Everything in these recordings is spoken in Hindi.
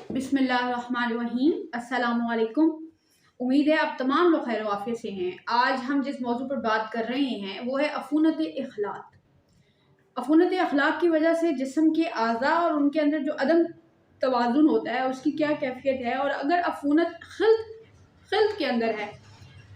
बिस्मिल्लाहिर्रहमानिर्रहीम। अस्सलामुअलैकुम। उम्मीद है आप तमाम लोग खैर वाफियत से हैं। आज हम जिस मौजू पर बात कर रहे हैं वो है अफूनत इखलाक। अफूनत अखलाक की वजह से जिस्म के आज़ा और उनके अंदर जो अदम तवाज़ुन होता है उसकी क्या कैफियत है, और अगर अफूनत खल्त के अंदर है,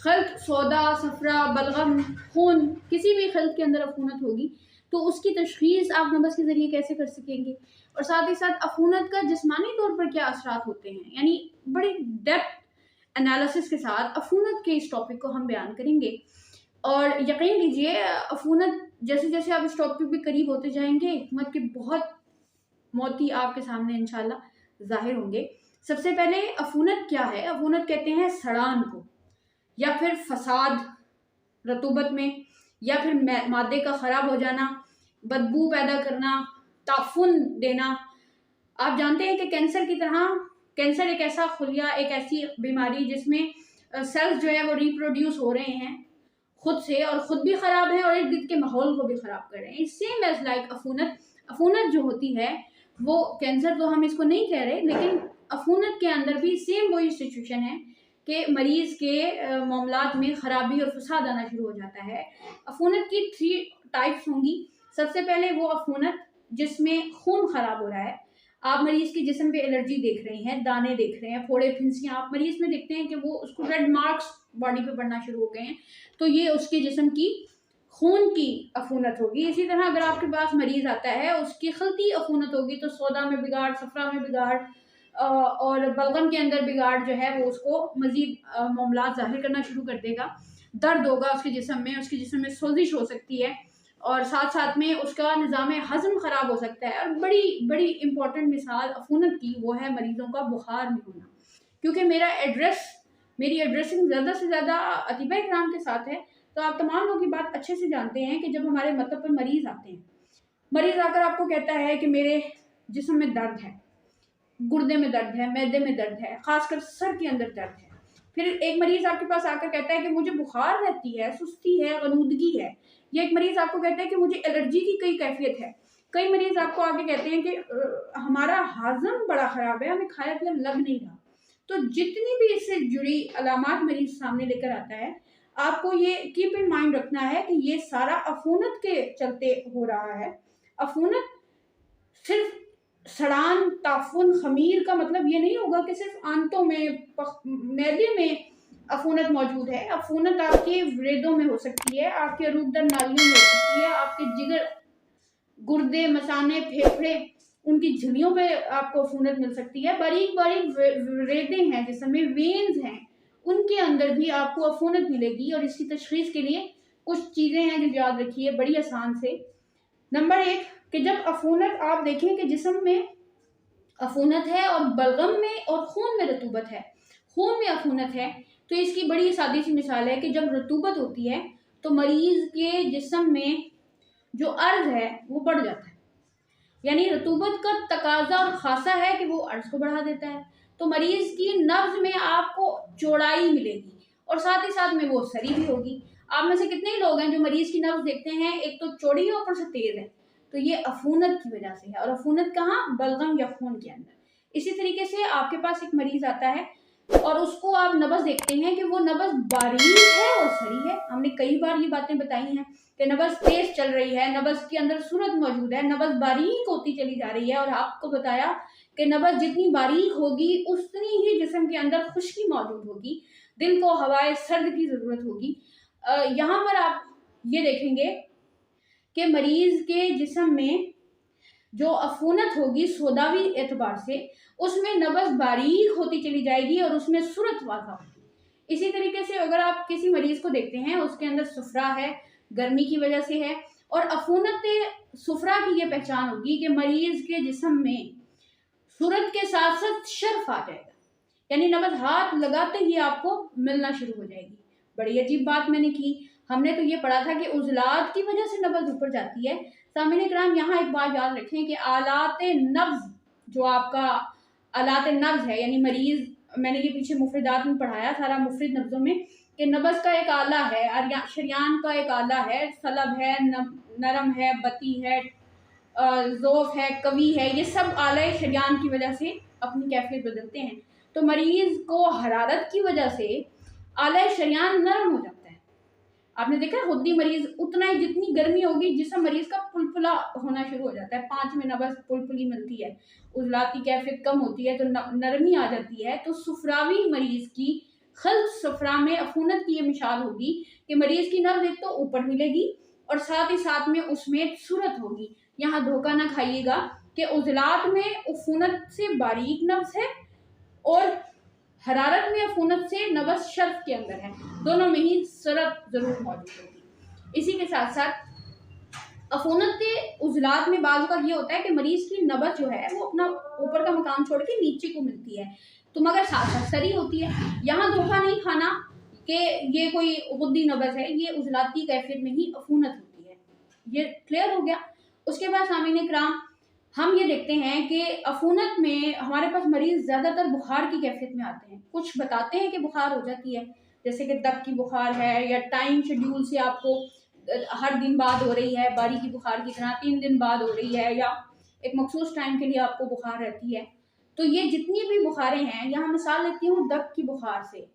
खल्त सौदा सफ़रा बलगम खून, किसी भी खल्त के अंदर अफूनत होगी तो उसकी तशख़ीस आप नब्ज़ के ज़रिए कैसे कर सकेंगे, और साथ ही साथ अफूनत का जिस्मानी तौर पर क्या असरात होते हैं। यानी बड़ी डेप्थ एनालिसिस के साथ अफूनत के इस टॉपिक को हम बयान करेंगे। और यकीन कीजिए अफूनत जैसे जैसे आप इस टॉपिक पे करीब होते जाएंगे हिकमत के बहुत मोती आपके सामने इंशाल्लाह जाहिर होंगे। सबसे पहले अफूनत क्या है? अफूनत कहते हैं सड़ान को, या फिर फसाद रतूबत में, या फिर मादे का ख़राब हो जाना, बदबू पैदा करना, ताफुन देना। आप जानते हैं कि कैंसर की तरह कैंसर एक ऐसा खुलिया, एक ऐसी बीमारी जिसमें सेल्स जो है वो रिप्रोड्यूस हो रहे हैं खुद से, और ख़ुद भी ख़राब है और इर्द गिर्द के माहौल को भी ख़राब कर रहे हैं। सेम एज लाइक अफूनत। अफूनत जो होती है वो कैंसर तो हम इसको नहीं कह रहे, लेकिन अफूनत के अंदर भी सेम वही सिचुएशन है कि मरीज़ के मामलात में ख़राबी और फसाद आना शुरू हो जाता है। अफूनत की 3 टाइप्स होंगी। सबसे पहले वो अफूनत जिसमें खून ख़राब हो रहा है। आप मरीज़ के जिस्म पे एलर्जी देख रहे हैं, दाने देख रहे हैं, फोड़े फिंसियाँ आप मरीज़ में देखते हैं कि वो उसको रेड मार्क्स बॉडी पे पड़ना शुरू हो गए हैं, तो ये उसके जिस्म की खून की अफूनत होगी। इसी तरह अगर आपके पास मरीज़ आता है उसकी खलती अफूनत होगी तो सौदा में बिगाड़, सफ़रा में बिगाड़ और बलगम के अंदर बिगाड़ जो है वो उसको मज़ीद मामलात ज़ाहिर करना शुरू कर देगा। दर्द होगा उसके जिस्म में सोजिश हो सकती है, और साथ साथ में उसका निज़ाम हज़म ख़राब हो सकता है। और बड़ी बड़ी इंपॉर्टेंट मिसाल अफूनत की वो है मरीज़ों का बुखार में होना। क्योंकि मेरी एड्रेसिंग ज़्यादा से ज़्यादा अतिबा इकराम के साथ है, तो आप तमाम लोग ये बात अच्छे से जानते हैं कि जब हमारे मतलब पर मरीज़ आते हैं, मरीज़ आकर आपको कहता है कि मेरे जिस्म में दर्द है, गुर्दे में दर्द है, मैदे में दर्द है, खासकर सर के अंदर दर्द है। फिर एक मरीज़ आपके पास आकर कहता है कि मुझे बुखार रहती है, सुस्ती है, गनूदगी है। या एक मरीज़ आपको कहता है कि मुझे एलर्जी की कई कैफियत है। कई मरीज़ आपको आके कहते हैं कि हमारा हाज़म बड़ा ख़राब है, हमें खाया पिया लग नहीं रहा। तो जितनी भी इससे जुड़ी अलामात मरीज़ सामने लेकर आता है, आपको ये कीप इन माइंड रखना है कि ये सारा अफूनत के चलते हो रहा है। अफूनत सिर्फ सड़ान, ताफुन, खमीर का मतलब ये नहीं होगा कि सिर्फ आंतों में, मैदे में अफूनत मौजूद है। अफूनत आपके वृद्धों में हो सकती है, आपके अरूदर नालियों में हो सकती है, आपके जिगर, गुर्दे, मसाने, फेफड़े, उनकी झिल्लियों पे आपको अफूनत मिल सकती है। बारीक बारीक रेदे हैं जिसमें वेन्स हैं, उनके अंदर भी आपको अफूनत मिलेगी। और इसकी तशख़ीस के लिए कुछ चीज़ें हैं जो याद रखिए बड़ी आसान से। नंबर 1 कि जब अफूनत आप देखें कि जिस्म में अफूनत है और बलगम में और खून में रतूबत है, खून में अफूनत है, तो इसकी बड़ी सादी सी मिसाल है कि जब रतूबत होती है तो मरीज़ के जिस्म में जो अर्ज़ है वो बढ़ जाता है। यानी रतूबत का तकाजा और खासा है कि वो अर्ज़ को बढ़ा देता है, तो मरीज़ की नब्ज़ में आपको चौड़ाई मिलेगी और साथ ही साथ में वो सरी भी होगी। आप में से कितने ही लोग हैं जो मरीज़ की नब्ज़ देखते हैं, एक तो चौड़ी है ऊपर से तेज़ है, तो ये अफूनत की वजह से है। और अफूनत कहाँ? बलगम या खून के अंदर। इसी तरीके से आपके पास एक मरीज़ आता है और उसको आप नब्ज़ देखते हैं कि वो नब्ज़ बारीक है और सरी है। हमने कई बार ये बातें बताई हैं कि नब्ज़ तेज चल रही है, नब्ज़ के अंदर सूरत मौजूद है, नब्ज़ बारीक होती चली जा रही है, और आपको बताया कि नब्ज़ जितनी बारीक होगी उतनी ही जिस्म के अंदर खुश्की मौजूद होगी, दिल को हवाए सर्द की ज़रूरत होगी। यहाँ पर आप ये देखेंगे कि मरीज़ के जिस्म में जो अफूनत होगी सौदावी एतबार से, उसमें नब्ज़ बारीक होती चली जाएगी और उसमें सूरत वाज़ा होगी। इसी तरीके से अगर आप किसी मरीज़ को देखते हैं, उसके अंदर सफ़रा है, गर्मी की वजह से है, और अफूनत सफ़रा की ये पहचान होगी कि मरीज़ के जिस्म में सूरत के साथ साथ शर्फ आ जाएगा, यानी नब्ज़ हाथ लगाते ही आपको मिलना शुरू हो जाएगी। बड़ी अजीब बात मैंने की। हमने तो ये पढ़ा था कि उज़लात की वजह से नब्ज़ ऊपर जाती है। सामईन किराम यहाँ एक बात याद रखें कि आलाते नब्ज़, जो आपका आलाते नब्ज़ है, यानी मरीज़, मैंने ये पीछे मुफ़रदात में पढ़ाया सारा मुफ़रद लफ्ज़ों में कि नब्ज़ का एक आला है, शरियान का एक आला है, सलब है, नरम है, बती है, ज़ोफ़ है, कवी है, ये सब आला शरियान की वजह से अपनी कैफियत बदलते हैं तो मरीज़ को हरारत की वजह से आला शरियान नरम हो जाता है। आपने देखा है खुद ही मरीज़ उतना ही जितनी गर्मी होगी जिसम मरीज़ का पुलपुला होना शुरू हो जाता है, 5 में नबज़ पुलपुली मिलती है, उजलात की कैफियत कम होती है तो नरमी आ जाती है। तो सुफरावी मरीज़ की खल्त सफरा में अफूनत की ये मिसाल होगी कि मरीज़ की नब्ज़ एक तो ऊपर मिलेगी और साथ ही साथ में उसमें सूरत होगी। यहाँ धोखा ना खाइएगा कि उजलात में अफूनत से बारीक नब्ज़ है और हरारत में अफूनत से नब्ज़ शर्फ के अंदर है, दोनों में ही सूरत ज़रूर मौजूद होगी। इसी के साथ साथ अफूनत के उजलात में बाज़ का ये होता है कि मरीज़ की नब्ज़ जो है वो अपना ऊपर का मकाम छोड़ के नीचे को मिलती है, तो मगर साथ साथ सरी होती है। यहाँ धोखा नहीं खाना कि ये कोई गुद्दी नब्ज़ है, ये उजलात की कैफियत में ही अफूनत होती है। ये क्लियर हो गया। उसके बाद सामीन इकराम हम ये देखते हैं कि अफूनत में हमारे पास मरीज़ ज़्यादातर बुखार की कैफियत में आते हैं। कुछ बताते हैं कि बुखार हो जाती है, जैसे कि दब की बुखार है या टाइम शेड्यूल से आपको हर दिन बाद हो रही है, बारी की बुखार की तरह 3 दिन बाद हो रही है या एक मखसूस टाइम के लिए आपको बुखार रहती है। तो ये जितनी भी बुखारें हैं, यहाँ मिसाल लेती हूँ दब की बुखार से।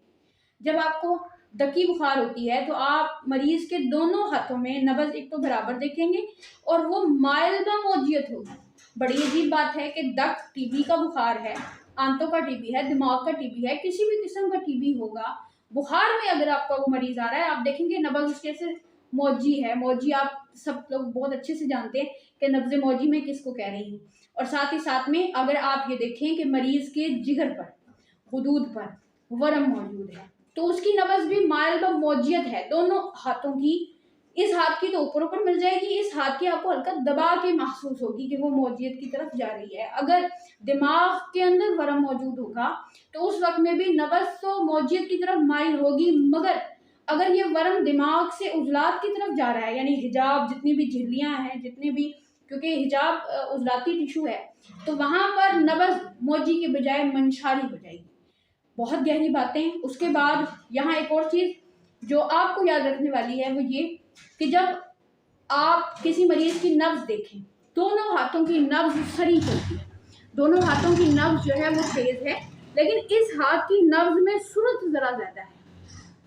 जब आपको दकी बुखार होती है तो आप मरीज़ के दोनों हाथों में नब्ज़ एक तो बराबर देखेंगे और वो माइल्ड मोजियत होगी। बड़ी अजीब बात है कि दक टीबी का बुखार है, आंतों का टीबी है, दिमाग का टीबी है, किसी भी किस्म का टीबी होगा, बुखार में अगर आपका वो मरीज़ आ रहा है आप देखेंगे नब्ज़ उसके से मौजी है। मौजी आप सब लोग बहुत अच्छे से जानते हैं कि नब्ज़ मौजी में किसको कह रही हूँ। और साथ ही साथ में अगर आप ये देखें कि मरीज़ के जिगर पर, हुदूद पर वरम मौजूद है तो उसकी नब्ज़ भी माइल्ड मौजियत है। दोनों हाथों की, इस हाथ की तो ऊपर ऊपर मिल जाएगी, इस हाथ की आपको हल्का दबा के महसूस होगी कि वो मौजियत की तरफ जा रही है। अगर दिमाग के अंदर वरम मौजूद होगा तो उस वक्त में भी नब्ज़ तो मौजियत की तरफ माइल होगी, मगर अगर ये वरम दिमाग से उजलात की तरफ जा रहा है, यानी हिजाब जितनी भी झिल्लियाँ हैं, जितने भी, क्योंकि हिजाब उजलाती टिशू है तो वहाँ पर नब्ज़ मौजी के बजाय मंशारी हो जाएगी। बहुत गहरी बातें। उसके बाद यहाँ एक और चीज़ जो आपको याद रखने वाली है वो ये कि जब आप किसी मरीज़ की नब्ज़ देखें, दोनों हाथों की नब्ज़ सरी होती है, दोनों हाथों की नब्ज़ जो है वो तेज़ है, लेकिन इस हाथ की नब्ज़ में सूरत ज़रा ज़्यादा है।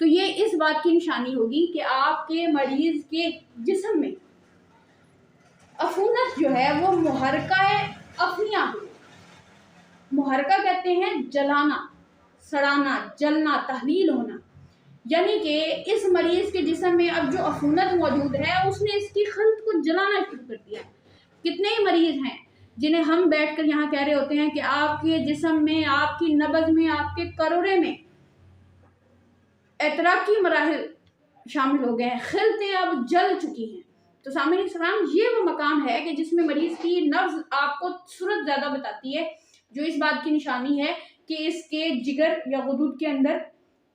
तो ये इस बात की निशानी होगी कि आपके मरीज़ के जिस्म में अफूनत जो है वो मुहरका अफनिया हुई। मुहरका कहते हैं जलाना, सड़ाना, जलना, तहलील होना, यानी कि इस मरीज़ के जिस्म में अब जो अफूनत मौजूद है उसने इसकी खल्त को जलाना शुरू कर दिया। कितने ही मरीज़ हैं जिन्हें हम बैठकर यहाँ कह रहे होते हैं कि आपके जिस्म में, आपकी नब्ज़ में, आपके करोड़े में एतराकी मराहिल शामिल हो गए हैं, खिलतें अब जल चुकी हैं। तो सामने सलाम ये वो मकाम है कि जिसमें मरीज़ की नब्ज़ आपको सूरत ज़्यादा बताती है, जो इस बात की निशानी है कि इसके जिगर या गुदूद के अंदर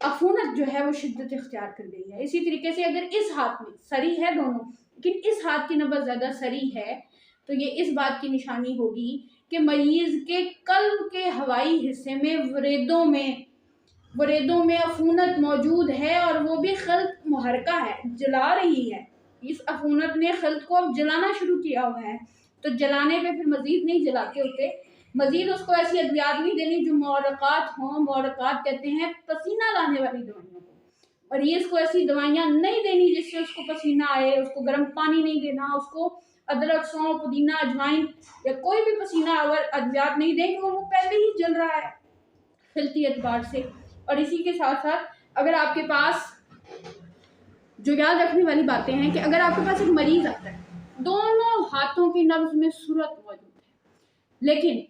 अफूनत जो है वो शिद्दत इख्तियार कर गई है। इसी तरीके से अगर इस हाथ में सरी है दोनों, लेकिन इस हाथ की नब्ज़ ज़्यादा सरी है तो ये इस बात की निशानी होगी कि मरीज़ के कल्ब के हवाई हिस्से में वरेदों में अफूनत मौजूद है और वो भी खल्त मुहरका है, जला रही है। इस अफूनत ने खल्त को अब जलाना शुरू किया हुआ है। तो जलाने पे फिर मज़ीद नहीं जलाते होते, मज़ीद उसको ऐसी अद्वियात नहीं देनी जो मुअर्रक़ात हों। मुअर्रक़ात कहते हैं पसीना लाने वाली दवाइयों को। मरीज़ को ऐसी दवाइयाँ नहीं देनी जिससे उसको पसीना आए, उसको गर्म पानी नहीं देना, उसको अदरक, सौंफ, पुदीना, अजवाइन या कोई भी पसीना अगर अद्वियात नहीं देंगे, वो पहले ही जल रहा है खिलती एतबार से। और इसी के साथ साथ अगर आपके पास जो याद रखने वाली बातें हैं कि अगर आपके पास एक मरीज़ आता है, दोनों हाथों की नब्ज़ में सूरत मौजूद है, लेकिन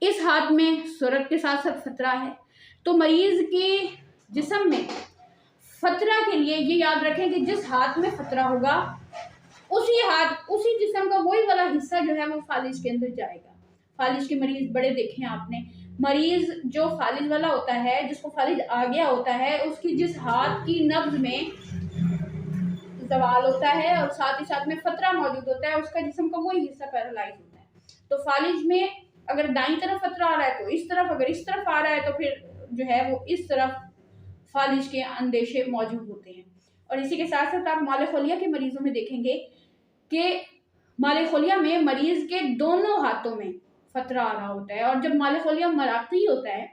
इस हाथ में सूरत के साथ साथ फतरा है, तो मरीज़ के जिस्म में फतरा के लिए ये याद रखें कि जिस हाथ में फतरा होगा उसी जिस्म का वही वाला हिस्सा जो है वो फालिज के अंदर जाएगा। फालिज के मरीज़ बड़े देखे हैं आपने, मरीज़ जो फालिज वाला होता है, जिसको फालिज आ गया होता है, उसकी जिस हाथ की नब्ज़ में जवाल होता है और साथ ही साथ में फतरा मौजूद होता है, उसका जिस्म का वही हिस्सा पैरालाइज होता है। तो फालिज में अगर दाईं तरफ फतरा आ रहा है तो इस तरफ, अगर इस तरफ आ रहा है तो फिर जो है वो इस तरफ फालिज के अंदेशे मौजूद होते हैं। और इसी के साथ साथ आप माले खोलिया के मरीज़ों में देखेंगे कि माले खोलिया में मरीज़ के दोनों हाथों में फ़तरा आ रहा होता है। और जब माल खोलिया मराकी होता है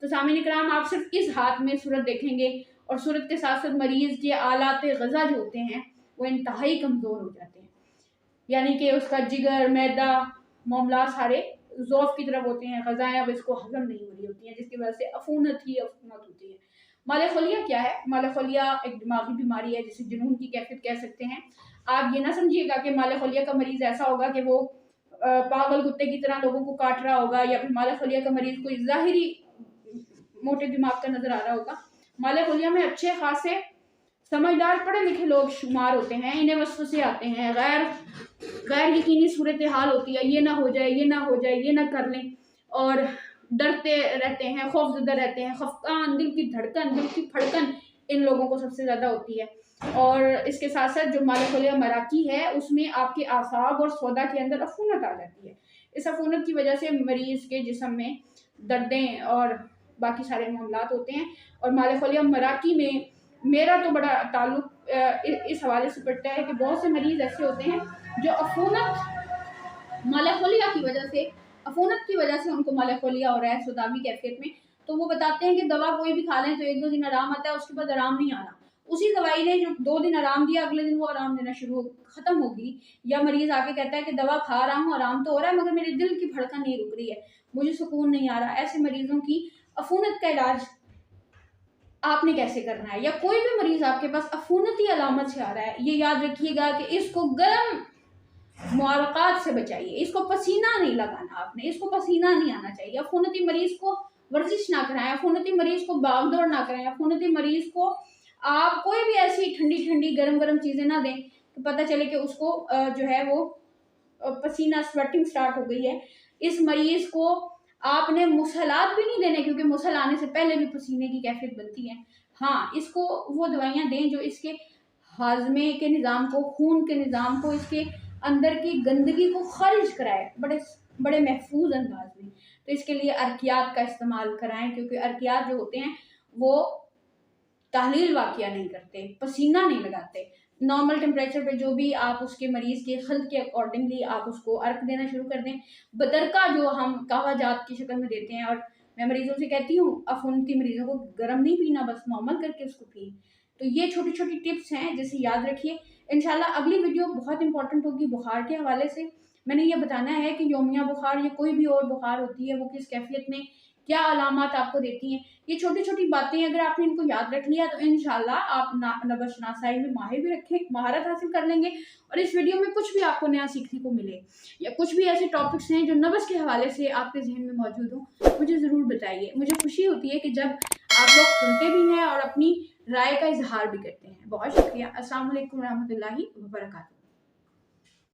तो सामईन किराम आप सिर्फ इस हाथ में सूरत देखेंगे और सूरत के साथ साथ मरीज़ के आलात ग़ज़ा जो होते हैं वो इंतहाई कमज़ोर हो जाते हैं, यानी कि उसका जिगर, मैदा, मामला सारे ज़ौफ़ की तरफ होते हैं, ग़ज़ाएँ अब इसको हज़म नहीं हो रही होती हैं, जिसकी वजह से अफ़ूनत ही अफ़ूनत होती है। माल खोलिया क्या है? माल खोलिया एक दिमागी बीमारी है जिसे जुनून की कैफ़ियत कह सकते हैं। आप ये ना समझिएगा कि माल खोलिया का मरीज़ ऐसा होगा कि वो पागल कुत्ते की तरह लोगों को काट रहा होगा, या फिर माल खोलिया का मरीज़ कोई ज़ाहिरी मोटे दिमाग का नज़र आ रहा होगा। माल खोलिया में अच्छे खासे समझदार पढ़े लिखे लोग शुमार होते हैं, इन्हें वसवसे आते हैं, गैर यकीनी सूरत हाल होती है, ये ना हो जाए, ये ना हो जाए, ये ना कर लें, और डरते रहते हैं, खौफज़दा रहते हैं, खफकान, दिल की धड़कन, दिल की फड़कन इन लोगों को सबसे ज़्यादा होती है। और इसके साथ साथ जो माल खोलिया मराकी है उसमें आपके आसाब और सौदा के अंदर अफूनत आ जाती है। इस अफूनत की वजह से मरीज़ के जिस्म में दर्दें और बाकी सारे मामलात होते हैं। और माल खोलिया मराकी में मेरा तो बड़ा ताल्लुक इस हवाले से पड़ता है कि बहुत से मरीज़ ऐसे होते हैं जो अफूनत माल खोलिया की वजह से, अफूनत की वजह से उनको माल खोलिया हो रहा है सौदावी कैफियत में, तो वो बताते हैं कि दवा कोई भी खा लें तो 1-2 दिन आराम आता है, उसके बाद आराम नहीं आ रहा। उसी दवाई ने जो 2 दिन आराम दिया, अगले दिन वो आराम देना ख़त्म हो गई। या मरीज़ आके कहता है कि दवा खा रहा हूँ, आराम तो हो रहा है, मगर मेरे दिल की धड़कन नहीं रुक रही है, मुझे सुकून नहीं आ रहा। ऐसे मरीज़ों की अफूनत का इलाज आपने कैसे करना है? या कोई भी मरीज़ आपके पास अफूनती अलामत से आ रहा है, ये याद रखिएगा कि इसको गर्म मुआवक़ात से बचाइए, इसको पसीना नहीं लगाना आपने, इसको पसीना नहीं आना चाहिए। अफूनती मरीज़ को वर्जिश ना कराएं, अफूनती मरीज़ को भाग-दौड़ ना कराएं, अफूनती मरीज़ को आप कोई भी ऐसी ठंडी-ठंडी, गरम-गरम चीज़ें ना दें कि पता चले कि उसको जो है वो पसीना, स्वेटिंग स्टार्ट हो गई है। इस मरीज़ को आपने मुसहलात भी नहीं देने, क्योंकि मुसहल आने से पहले भी पसीने की कैफियत बनती है। हाँ, इसको वो दवाइयाँ दें जो इसके हाज़मे के निज़ाम को, खून के निज़ाम को, इसके अंदर की गंदगी को ख़ारिज कराए, बड़े महफूज अंदाज में। तो इसके लिए अर्कियात का इस्तेमाल कराएं, क्योंकि अर्कियात जो होते हैं वो तहलील वाक़िया नहीं करते, पसीना नहीं लगाते। नॉर्मल टेम्परेचर पे जो भी आप उसके मरीज़ के खल्त के अकॉर्डिंगली आप उसको अर्क देना शुरू कर दें। बदरका जो हम कहवा जात की शक्ल में देते हैं, और मैं मरीज़ों से कहती हूँ अफूनती मरीज़ों को गर्म नहीं पीना, बस नॉर्मल करके उसको पिए। तो ये छोटी-छोटी टिप्स हैं जिसे याद रखिए। इंशाल्लाह अगली वीडियो बहुत इंपॉर्टेंट होगी बुखार के हवाले से। मैंने ये बताना है कि यौमिया बुखार या कोई भी और बुखार होती है वो किस कैफियत में क्या अलामात आपको देती हैं। ये छोटी-छोटी बातें अगर आपने इनको याद रख लिया तो इंशाल्लाह आप नबशनासाई में माहिर भी रखें, महारत हासिल कर लेंगे। और इस वीडियो में कुछ भी आपको नया सीखने को मिले या कुछ भी ऐसे टॉपिक्स हैं जो नब्ज़ के हवाले से आपके ज़हन में मौजूद हों, मुझे ज़रूर बताइए। मुझे खुशी होती है कि जब आप लोग सुनते भी हैं और अपनी राय का इज़हार भी करते हैं। बहुत शुक्रिया। अस्सलाम वालेकुम रहमतुल्लाहि व बरकातहू।